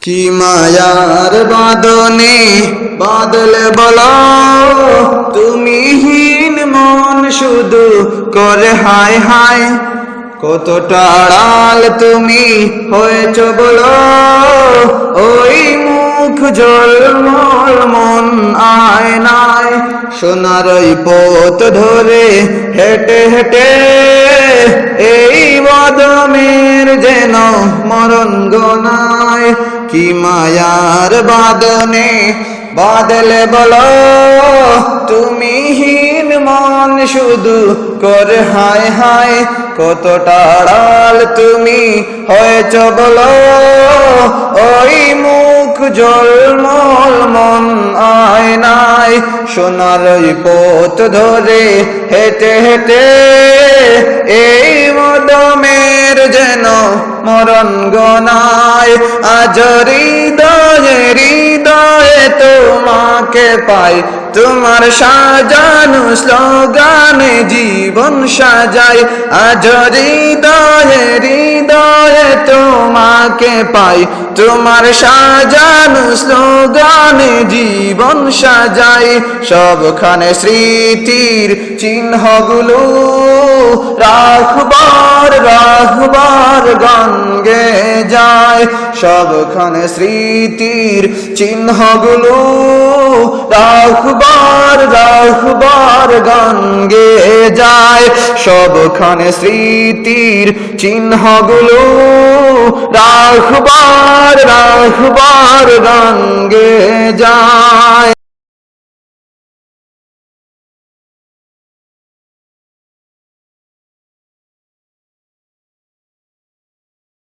কি মায়ার বাঁধনে বাঁধলে বলো তুমি হীন মন শুধু করে হায় হায় কতটা আড়াল তুমি হয়েছ বলো ওই মুখ জলমল মন আয়নায় সোনার ওই পথ ধরে হেঁটে হেঁটে এই বদমের যেন মরণ গোনায় কি মায়ার বাঁধনে বাঁধলে বলো তুমি হীন মন শুধু করে হায় হায় কতটা আড়াল তুমি হয়েছ বলো ওই মুখ জলমল মন আয়নায় সোনার ওই পথ ধরে হেঁটে হেঁটে এই মদমের যেন মরণ গনায় আজ হৃদয়ে হৃদয়ে তোমাকে পাই তোমার সাজানো স্লোগানে জীবন সাজাই আজ হৃদয়ে হৃদয়ে তোমাকে পাই তোমার সাজানো স্লোগানে জীবন সাজাই সবখানে স্মৃতির চিহ্নগুলো রাখবার রাখবার গান গে যায় সবখানে স্মৃতির চিহ্নগুলো রাখবার রাখবার গান গে যায় সবখানে স্মৃতির চিহ্নগুলো রাখবার রাখবার গান গে যায়।